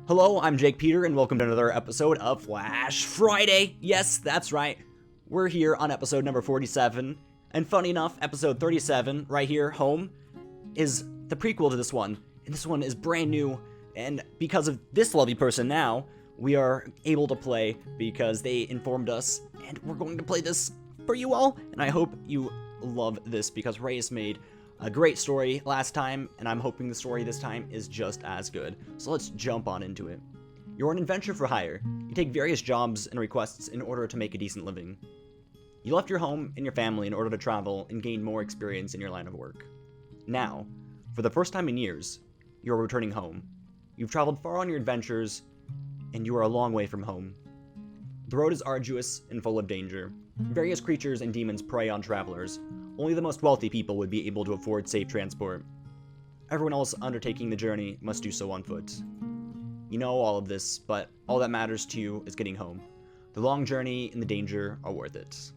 Hello, I'm jakepeter, and welcome to another episode of Flash Friday. Yes, that's right. We're here on episode number 47, and funny enough, episode 37, right here, home, is the prequel to this one, and this one is brand new, and because of this lovely person now, we are able to play because they informed us, and we're going to play this for you all, and I hope you love this because Reyes made a great story last time, and I'm hoping the story this time is just as good. So let's jump on into it. You're an adventurer for hire. You take various jobs and requests in order to make a decent living. You left your home and your family in order to travel and gain more experience in your line of work. Now, for the first time in years, you're returning home. You've traveled far on your adventures, and you are a long way from home. The road is arduous and full of danger. Various creatures and demons prey on travelers. Only the most wealthy people would be able to afford safe transport. Everyone else undertaking the journey must do so on foot. You know all of this, but all that matters to you is getting home. The long journey and the danger are worth it.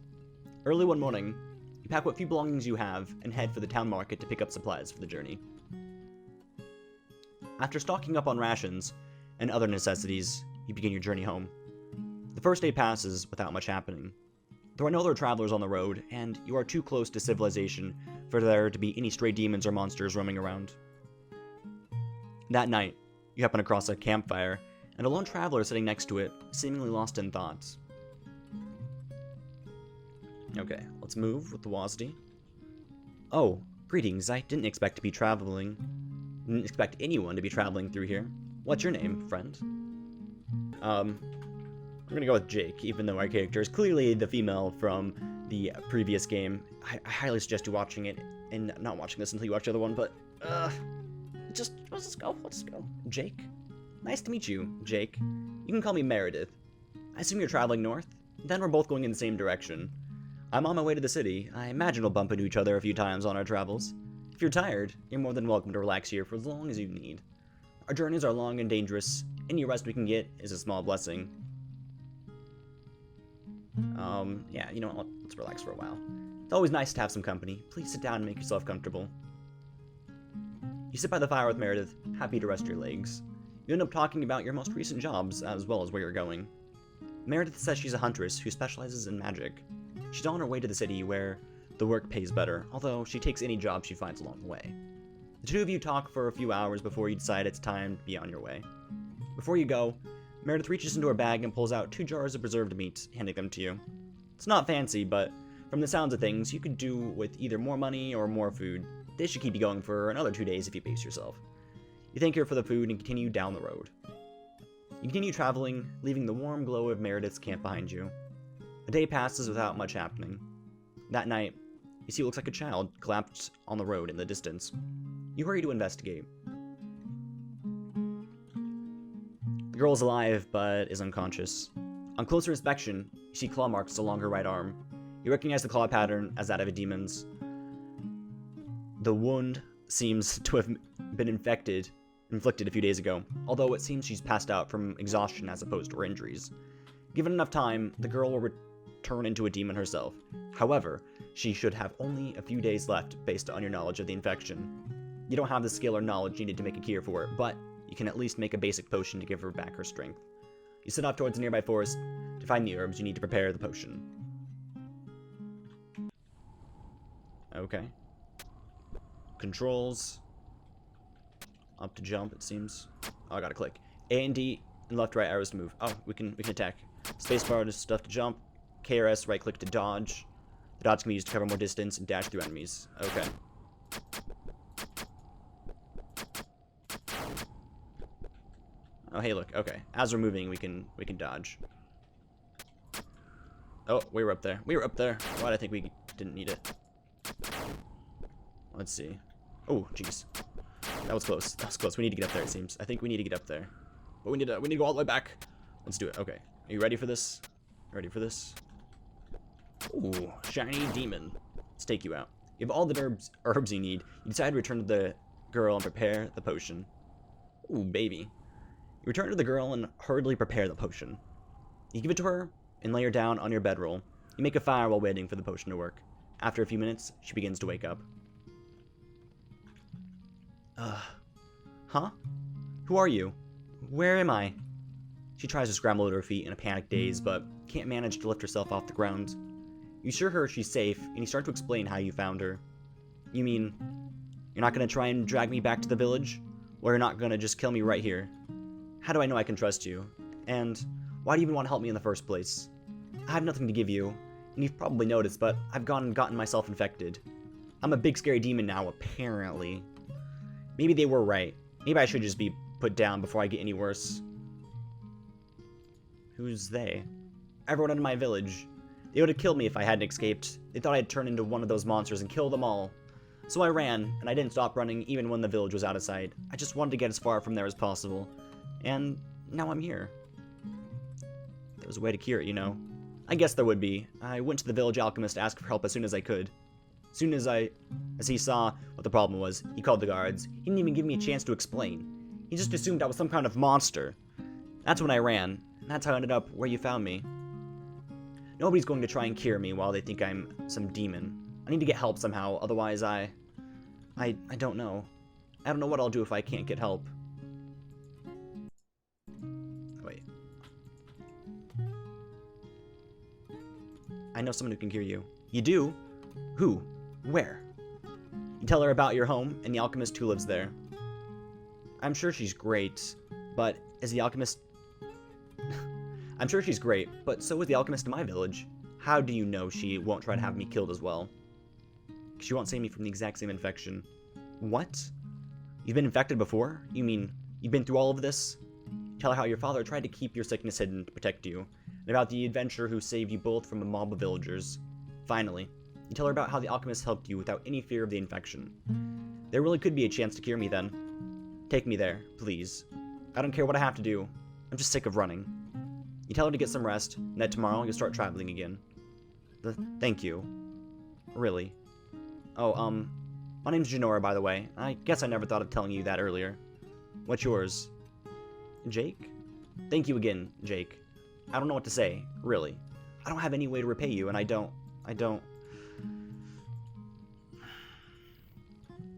Early one morning, you pack what few belongings you have and head for the town market to pick up supplies for the journey. After stocking up on rations and other necessities, you begin your journey home. The first day passes without much happening. There are no other travelers on the road, and you are too close to civilization for there to be any stray demons or monsters roaming around. That night, you happen across a campfire, and a lone traveler sitting next to it, seemingly lost in thoughts. Okay, let's move with velocity. Oh, greetings, I didn't expect anyone to be traveling through here. What's your name, friend? I'm gonna go with Jake, even though our character is clearly the female from the previous game. I highly suggest you watching it and not watching this until you watch the other one, but, let's just go. Jake? Nice to meet you, Jake. You can call me Meredith. I assume you're traveling north? Then we're both going in the same direction. I'm on my way to the city. I imagine we'll bump into each other a few times on our travels. If you're tired, you're more than welcome to relax here for as long as you need. Our journeys are long and dangerous. Any rest we can get is a small blessing. Yeah, you know what, let's relax for a while. It's always nice to have some company. Please sit down and make yourself comfortable. You sit by the fire with Meredith, happy to rest your legs. You end up talking about your most recent jobs, as well as where you're going. Meredith says she's a huntress who specializes in magic. She's on her way to the city where the work pays better, although she takes any job she finds along the way. The two of you talk for a few hours before you decide it's time to be on your way. Before you go, Meredith reaches into her bag and pulls out 2 jars of preserved meat, handing them to you. It's not fancy, but from the sounds of things, you could do with either more money or more food. This should keep you going for another 2 days if you pace yourself. You thank her for the food and continue down the road. You continue traveling, leaving the warm glow of Meredith's camp behind you. A day passes without much happening. That night, you see what looks like a child collapsed on the road in the distance. You hurry to investigate. The girl is alive, but is unconscious. On closer inspection, you see claw marks along her right arm. You recognize the claw pattern as that of a demon's. The wound seems to have been inflicted a few days ago, although it seems she's passed out from exhaustion as opposed to her injuries. Given enough time, the girl will return into a demon herself. However, she should have only a few days left based on your knowledge of the infection. You don't have the skill or knowledge needed to make a cure for it, but you can at least make a basic potion to give her back her strength. You set off towards a nearby forest to find the herbs you need to prepare the potion. Okay. Controls. Up to jump, it seems. Oh, I gotta click. A and D and left, right arrows to move. Oh, we can attack. Spacebar is stuff to jump. KRS, right click to dodge. The dodge can be used to cover more distance and dash through enemies. Okay. Oh, hey, look. Okay. As we're moving, we can dodge. Oh, we were up there. Why'd I think we didn't need it? Let's see. Oh, jeez. That was close. We need to get up there, it seems. I think we need to get up there. But we need to go all the way back. Let's do it. Okay. Are you ready for this? Ooh, shiny demon. Let's take you out. You have all the herbs you need. You decide to return to the girl and prepare the potion. Ooh, baby. You return to the girl and hurriedly prepare the potion. You give it to her and lay her down on your bedroll. You make a fire while waiting for the potion to work. After a few minutes, she begins to wake up. Huh? Who are you? Where am I? She tries to scramble to her feet in a panic daze, but can't manage to lift herself off the ground. You assure her she's safe, and you start to explain how you found her. You mean, you're not going to try and drag me back to the village? Or you're not going to just kill me right here? How do I know I can trust you? And why do you even want to help me in the first place? I have nothing to give you, and you've probably noticed, but I've gone and gotten myself infected. I'm a big scary demon now, apparently. Maybe they were right. Maybe I should just be put down before I get any worse. Who's they? Everyone in my village. They would have killed me if I hadn't escaped. They thought I'd turn into one of those monsters and kill them all. So I ran, and I didn't stop running even when the village was out of sight. I just wanted to get as far from there as possible. And now I'm here. There was a way to cure it, you know. I guess there would be. I went to the village alchemist to ask for help as soon as I could. As soon as he saw what the problem was, he called the guards. He didn't even give me a chance to explain. He just assumed I was some kind of monster. That's when I ran, and that's how I ended up where you found me. Nobody's going to try and cure me while they think I'm some demon. I need to get help somehow, otherwise I don't know. I don't know what I'll do if I can't get help. Wait. I know someone who can cure you. You do? Who? Where? You tell her about your home and the alchemist who lives there. I'm sure she's great, but is the alchemist... I'm sure she's great, but so is the alchemist in my village. How do you know she won't try to have me killed as well? She won't save me from the exact same infection. What? You've been infected before? You mean, you've been through all of this? Tell her how your father tried to keep your sickness hidden to protect you, and about the adventurer who saved you both from a mob of villagers. Finally, you tell her about how the alchemist helped you without any fear of the infection. There really could be a chance to cure me then. Take me there, please. I don't care what I have to do. I'm just sick of running. You tell her to get some rest, and that tomorrow you'll start traveling again. Thank you. Really. Oh, my name's Janora, by the way. I guess I never thought of telling you that earlier. What's yours? Jake? Thank you again, Jake. I don't know what to say, really. I don't have any way to repay you, and I don't...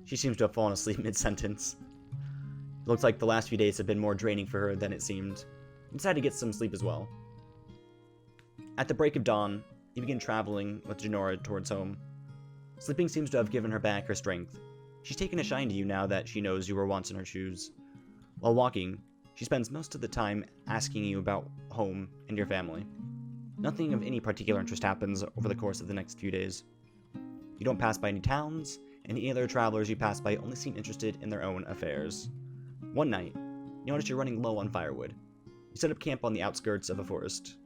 She seems to have fallen asleep mid-sentence. It looks like the last few days have been more draining for her than it seemed. You decided to get some sleep as well. At the break of dawn, you begin traveling with Janora towards home. Sleeping seems to have given her back her strength. She's taken a shine to you now that she knows you were once in her shoes. While walking, she spends most of the time asking you about home and your family. Nothing of any particular interest happens over the course of the next few days. You don't pass by any towns, and any other travelers you pass by only seem interested in their own affairs. One night, you notice you're running low on firewood. You set up camp on the outskirts of a forest.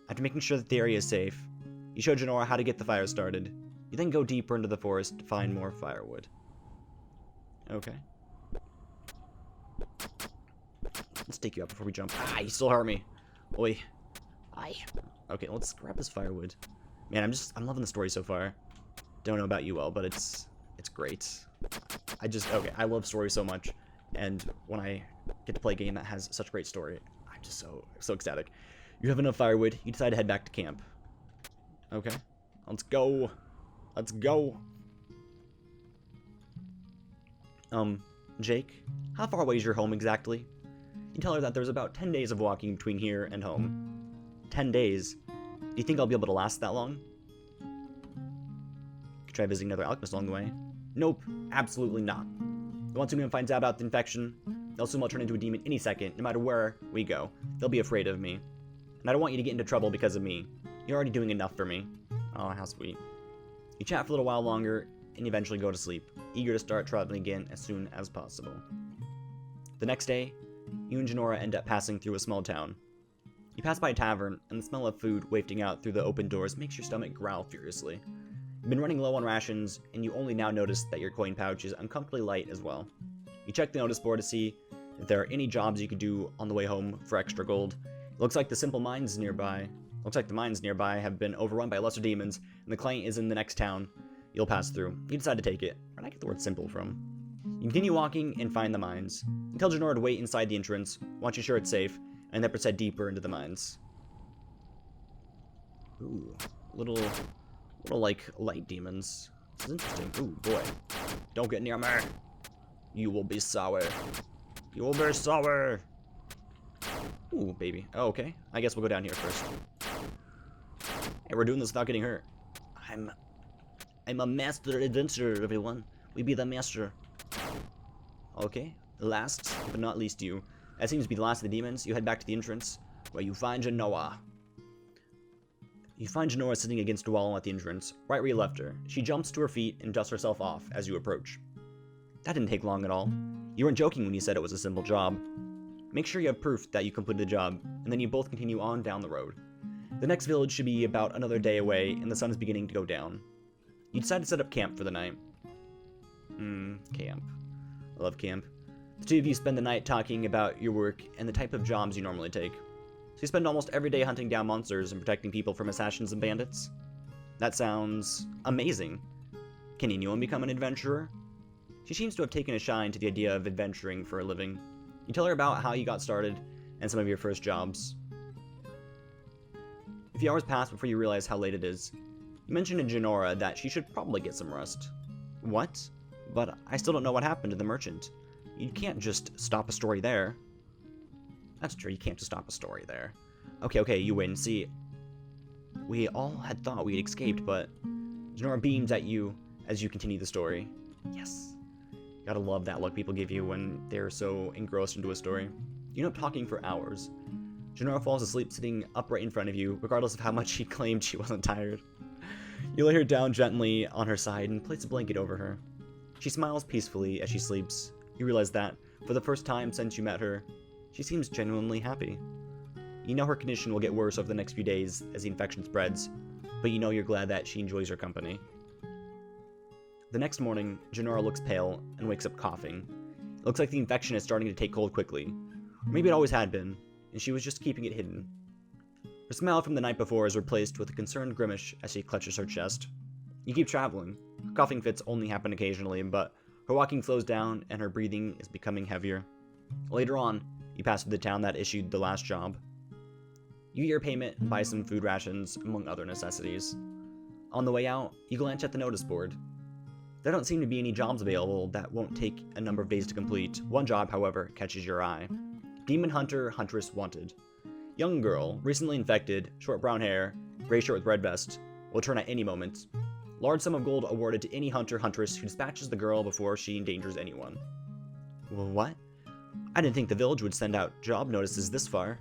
After making sure that the area is safe, you show Janora how to get the fire started. You then go deeper into the forest to find more firewood. Okay. Let's take you out before we jump. Ah, you still hurt me. Oi. Aye. Okay, let's grab this firewood. Man, I'm loving the story so far. Don't know about you all, but it's great. Okay, I love stories so much. And when I get to play a game that has such great story, I'm just so ecstatic. You have enough firewood, you decide to head back to camp. Okay. Let's go. Let's go. Jake, how far away is your home exactly? You tell her that there's about 10 days of walking between here and home. 10 days? Do you think I'll be able to last that long? Could try visiting another alchemist along the way. Nope, absolutely not. Once anyone finds out about the infection, they'll assume I'll turn into a demon any second, no matter where we go. They'll be afraid of me. And I don't want you to get into trouble because of me. You're already doing enough for me. Oh, how sweet. You chat for a little while longer, and eventually go to sleep, eager to start traveling again as soon as possible. The next day, you and Janora end up passing through a small town. You pass by a tavern, and the smell of food wafting out through the open doors makes your stomach growl furiously. You've been running low on rations, and you only now notice that your coin pouch is uncomfortably light as well. You check the notice board to see if there are any jobs you could do on the way home for extra gold. It looks like the mines nearby have been overrun by lesser demons, and the client is in the next town you'll pass through. You decide to take it. Where did I get the word simple from? You continue walking and find the mines. You tell Janora to wait inside the entrance, once you're sure it's safe, and then proceed deeper into the mines. Ooh, little like light demons. This is interesting. Ooh, boy. Don't get near me. You will be sour. You will be sour. Ooh, baby. Oh, okay. I guess we'll go down here first. Hey, we're doing this without getting hurt. I'm a master adventurer, everyone. We be the master. Okay. Last but not least you. That seems to be the last of the demons. You head back to the entrance, where you find Genoa. You find Genoa sitting against a wall at the entrance, right where you left her. She jumps to her feet and dusts herself off as you approach. That didn't take long at all. You weren't joking when you said it was a simple job. Make sure you have proof that you completed the job, and then you both continue on down the road. The next village should be about another day away, and the sun is beginning to go down. You decide to set up camp for the night. Camp. I love camp. The two of you spend the night talking about your work and the type of jobs you normally take. So you spend almost every day hunting down monsters and protecting people from assassins and bandits? That sounds amazing. Can anyone become an adventurer? She seems to have taken a shine to the idea of adventuring for a living. You tell her about how you got started and some of your first jobs. A few hours pass before you realize how late it is. You mention to Genora that she should probably get some rest. What? But I still don't know what happened to the merchant. You can't just stop a story there. That's true, you can't just stop a story there. Okay, you win. See, we all had thought we had escaped, but Genora beams at you as you continue the story. Yes. Gotta love that look people give you when they're so engrossed into a story. You end up talking for hours. Genora falls asleep sitting upright in front of you, regardless of how much she claimed she wasn't tired. You lay her down gently on her side and place a blanket over her. She smiles peacefully as she sleeps. You realize that, for the first time since you met her, she seems genuinely happy. You know her condition will get worse over the next few days as the infection spreads, but you know you're glad that she enjoys your company. The next morning, Genora looks pale and wakes up coughing. It looks like the infection is starting to take hold quickly. Or maybe it always had been, and she was just keeping it hidden. Her smile from the night before is replaced with a concerned grimace as she clutches her chest. You keep traveling. Her coughing fits only happen occasionally, but her walking slows down and her breathing is becoming heavier. Later on, you pass through the town that issued the last job. You get your payment and buy some food rations, among other necessities. On the way out, you glance at the notice board. There don't seem to be any jobs available that won't take a number of days to complete. One job, however, catches your eye. Demon Hunter, Huntress Wanted. Young girl, recently infected, short brown hair, gray shirt with red vest, will turn at any moment. Large sum of gold awarded to any hunter, huntress who dispatches the girl before she endangers anyone. Well, what? I didn't think the village would send out job notices this far.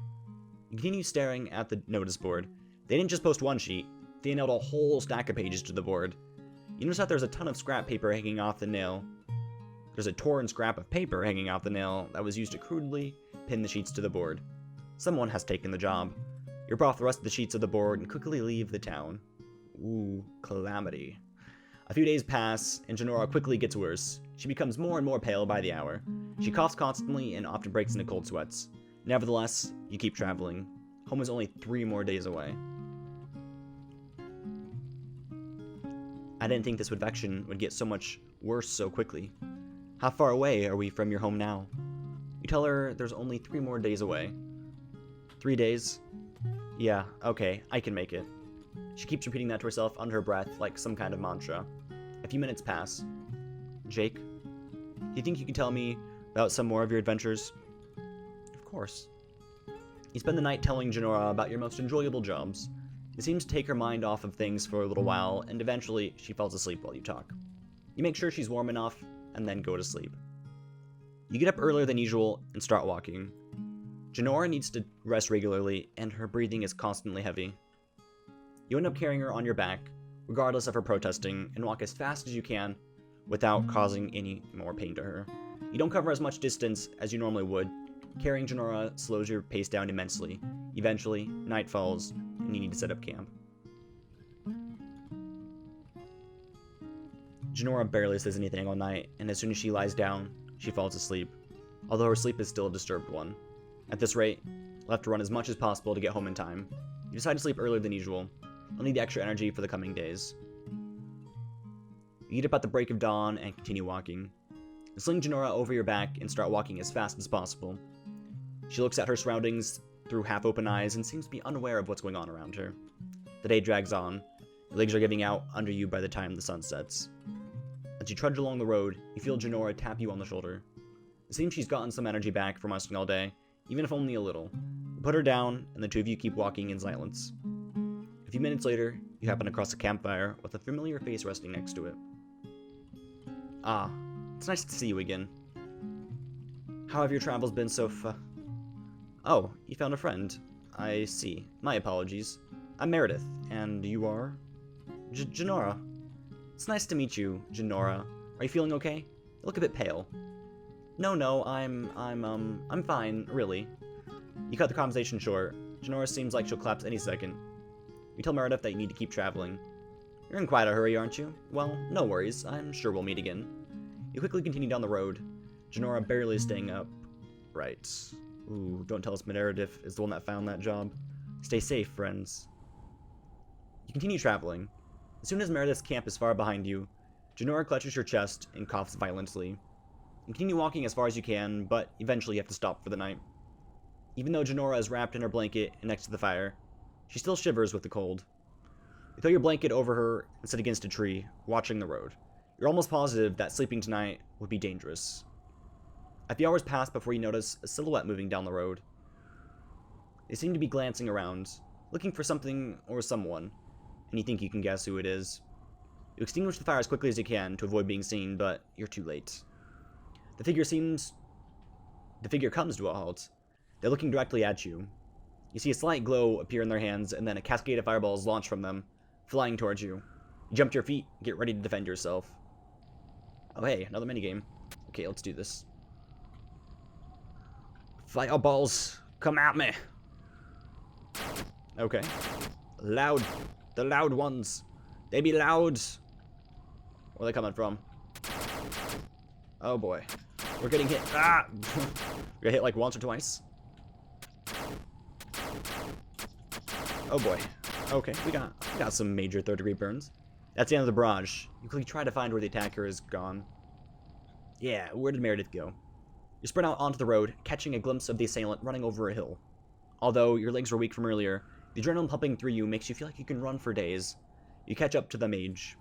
You continue staring at the notice board. They didn't just post one sheet, they nailed a whole stack of pages to the board. You notice that there's a ton of scrap paper hanging off the nail. There's a torn scrap of paper hanging off the nail that was used to crudely pin the sheets to the board. Someone has taken the job. You rip off the rest of the sheets of the board and quickly leave the town. Ooh, calamity. A few days pass, and Genora quickly gets worse. She becomes more and more pale by the hour. She coughs constantly and often breaks into cold sweats. Nevertheless, you keep traveling. Home is only 3 more days away. I didn't think this infection would get so much worse so quickly. How far away are we from your home now? You tell her there's only 3 more days away. 3 days? Yeah, okay, I can make it. She keeps repeating that to herself under her breath like some kind of mantra. A few minutes pass. Jake, do you think you can tell me about some more of your adventures? Of course. You spend the night telling Genora about your most enjoyable jobs. It seems to take her mind off of things for a little while, and eventually she falls asleep while you talk. You make sure she's warm enough, and then go to sleep. You get up earlier than usual and start walking. Genora needs to rest regularly, and her breathing is constantly heavy. You end up carrying her on your back, regardless of her protesting, and walk as fast as you can without causing any more pain to her. You don't cover as much distance as you normally would. Carrying Genora slows your pace down immensely. Eventually, night falls, and you need to set up camp. Genora barely says anything all night, and as soon as she lies down, she falls asleep, although her sleep is still a disturbed one. At this rate, you'll have to run as much as possible to get home in time. You decide to sleep earlier than usual. You'll need the extra energy for the coming days. You get up at the break of dawn and continue walking. You sling Genora over your back and start walking as fast as possible. She looks at her surroundings through half-open eyes and seems to be unaware of what's going on around her. The day drags on. Your legs are giving out under you by the time the sun sets. As you trudge along the road, you feel Genora tap you on the shoulder. It seems she's gotten some energy back from resting all day, even if only a little. You put her down, and the two of you keep walking in silence. A few minutes later, you happen across a campfire with a familiar face resting next to it. Ah, it's nice to see you again. How have your travels been so Oh, you found a friend. I see. My apologies. I'm Meredith, and you are? Janora. It's nice to meet you, Janora. Are you feeling okay? You look a bit pale. No, I'm fine, really. You cut the conversation short. Janora seems like she'll collapse any second. You tell Meredith that you need to keep traveling. You're in quite a hurry, aren't you? Well, no worries. I'm sure we'll meet again. You quickly continue down the road, Janora barely staying up. Right. Ooh, don't tell us Meredith is the one that found that job. Stay safe, friends. You continue traveling. As soon as Meredith's camp is far behind you, Janora clutches her chest and coughs violently. You continue walking as far as you can, but eventually you have to stop for the night. Even though Janora is wrapped in her blanket and next to the fire, she still shivers with the cold. You throw your blanket over her and sit against a tree, watching the road. You're almost positive that sleeping tonight would be dangerous. A few hours pass before you notice a silhouette moving down the road. They seem to be glancing around, looking for something or someone, and you think you can guess who it is. You extinguish the fire as quickly as you can to avoid being seen, but you're too late. The figure comes to a halt. They're looking directly at you. You see a slight glow appear in their hands, and then a cascade of fireballs launch from them, flying towards you. You jump to your feet, get ready to defend yourself. Oh hey, another minigame. Okay, let's do this. Fireballs, come at me. Okay. The loud ones. They be loud. Where are they coming from? Oh boy. We're getting hit. Ah! We're hit like once or twice. Oh boy. Okay, we got some major third-degree burns. That's the end of the barrage. You quickly try to find where the attacker is gone. Yeah, where did Meredith go? You sprint out onto the road, catching a glimpse of the assailant running over a hill. Although your legs were weak from earlier, the adrenaline pumping through you makes you feel like you can run for days. You catch up to the mage.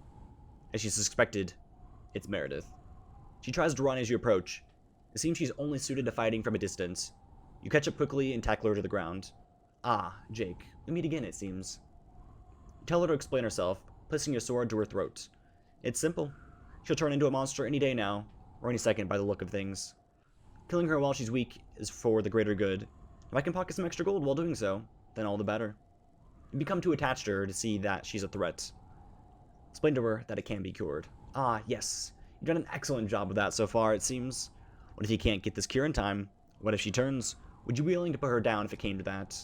As you suspected, it's Meredith. She tries to run as you approach. It seems she's only suited to fighting from a distance. You catch up quickly and tackle her to the ground. Ah, Jake. We meet again, it seems. You tell her to explain herself, placing your sword to her throat. It's simple. She'll turn into a monster any day now, or any second by the look of things. Killing her while she's weak is for the greater good. If I can pocket some extra gold while doing so, then all the better. You become too attached to her to see that she's a threat. Explain to her that it can be cured. Ah, yes. You've done an excellent job of that so far, it seems. What if you can't get this cure in time? What if she turns? Would you be willing to put her down if it came to that?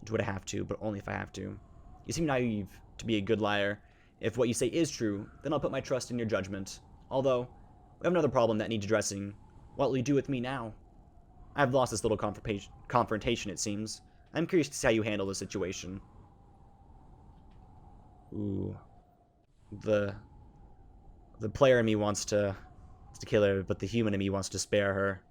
Do what I have to, but only if I have to. You seem naive to be a good liar. If what you say is true, then I'll put my trust in your judgment. Although, we have another problem that needs addressing. What will you do with me now? I've lost this little confrontation, it seems. I'm curious to see how you handle the situation. Ooh. The player in me wants to kill her, but the human in me wants to spare her.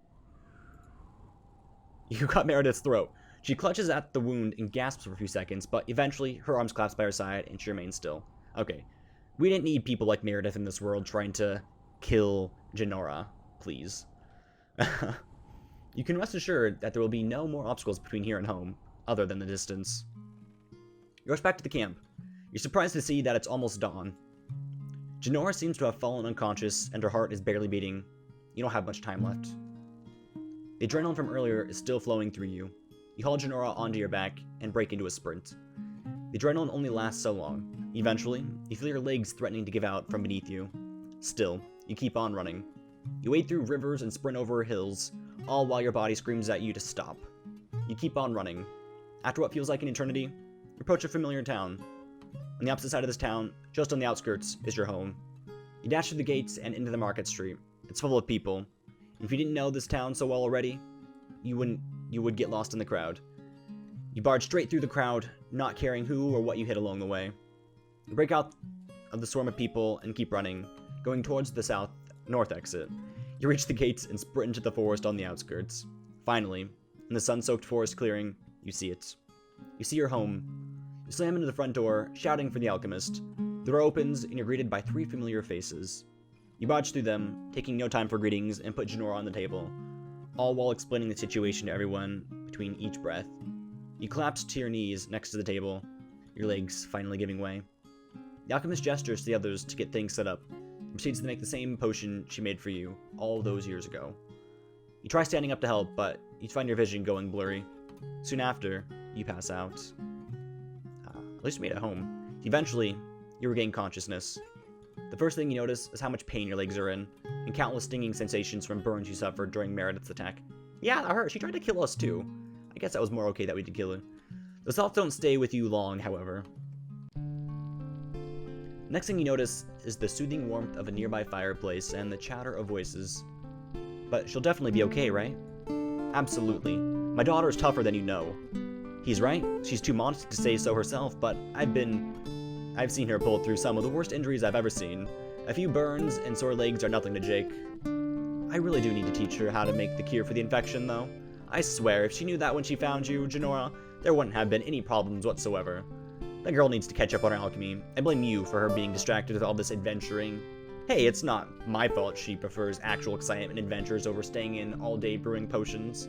You cut Meredith's throat. She clutches at the wound and gasps for a few seconds, but eventually her arms collapse by her side and she remains still. Okay. We didn't need people like Meredith in this world trying to kill Janora, please. You can rest assured that there will be no more obstacles between here and home, other than the distance. You rush back to the camp. You're surprised to see that it's almost dawn. Janora seems to have fallen unconscious, and her heart is barely beating. You don't have much time left. The adrenaline from earlier is still flowing through you. You haul Janora onto your back and break into a sprint. The adrenaline only lasts so long. Eventually, you feel your legs threatening to give out from beneath you. Still, you keep on running. You wade through rivers and sprint over hills, all while your body screams at you to stop. You keep on running. After what feels like an eternity, you approach a familiar town. On the opposite side of this town, just on the outskirts, is your home. You dash through the gates and into the market street. It's full of people. And if you didn't know this town so well already, you would get lost in the crowd. You barge straight through the crowd, not caring who or what you hit along the way. You break out of the swarm of people and keep running, going towards the north exit. You reach the gates and sprint into the forest on the outskirts. Finally, in the sun-soaked forest clearing, you see it. You see your home. You slam into the front door, shouting for the alchemist. The door opens, and you're greeted by 3 familiar faces. You barge through them, taking no time for greetings, and put Janora on the table. all while explaining the situation to everyone between each breath. You collapse to your knees next to the table, your legs finally giving way. The alchemist gestures to the others to get things set up, and proceeds to make the same potion she made for you all those years ago. You try standing up to help, but you find your vision going blurry. Soon after, you pass out. At least you made it home. Eventually, you regain consciousness. The first thing you notice is how much pain your legs are in, and countless stinging sensations from burns you suffered during Meredith's attack. Yeah, that hurt. She tried to kill us too. I guess that was more okay that we did kill her. The thoughts don't stay with you long, however. Next thing you notice is the soothing warmth of a nearby fireplace and the chatter of voices. But she'll definitely be okay, right? Absolutely. My daughter is tougher than you know. He's right. She's too modest to say so herself, but I've seen her pull through some of the worst injuries I've ever seen. A few burns and sore legs are nothing to Jake. I really do need to teach her how to make the cure for the infection, though. I swear, if she knew that when she found you, Janora, there wouldn't have been any problems whatsoever. That girl needs to catch up on her alchemy. I blame you for her being distracted with all this adventuring. Hey, it's not my fault she prefers actual excitement and adventures over staying in all day brewing potions.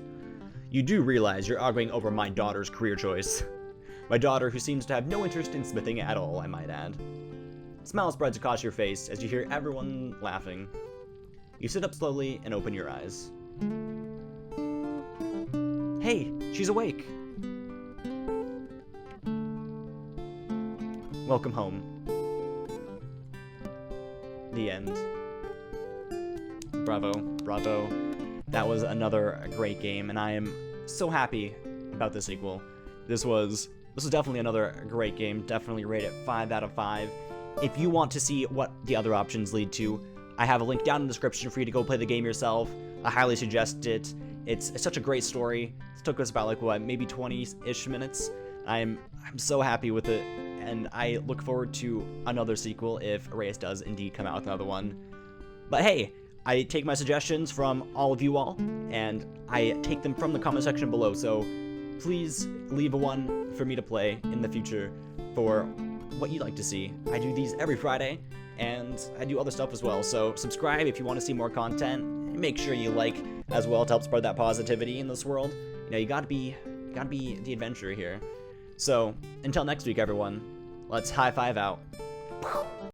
You do realize you're arguing over my daughter's career choice. My daughter, who seems to have no interest in smithing at all, I might add. A smile spreads across your face as you hear everyone laughing. You sit up slowly and open your eyes. Hey, she's awake! Welcome home. The end. Bravo, bravo. That was another great game, and I am so happy about the sequel. This was definitely another great game. Definitely rate it 5 out of 5. If you want to see what the other options lead to, I have a link down in the description for you to go play the game yourself. I highly suggest it. It's such a great story. It took us about like what, maybe 20-ish minutes. I'm so happy with it, and I look forward to another sequel if Reyes does indeed come out with another one. But hey, I take my suggestions from all of you all, and I take them from the comment section below, so please leave a one for me to play in the future for what you'd like to see. I do these every Friday, and I do other stuff as well, so subscribe if you want to see more content, and make sure you like as well to help spread that positivity in this world. You know, you gotta be the adventurer here. So, until next week, everyone, let's high five out.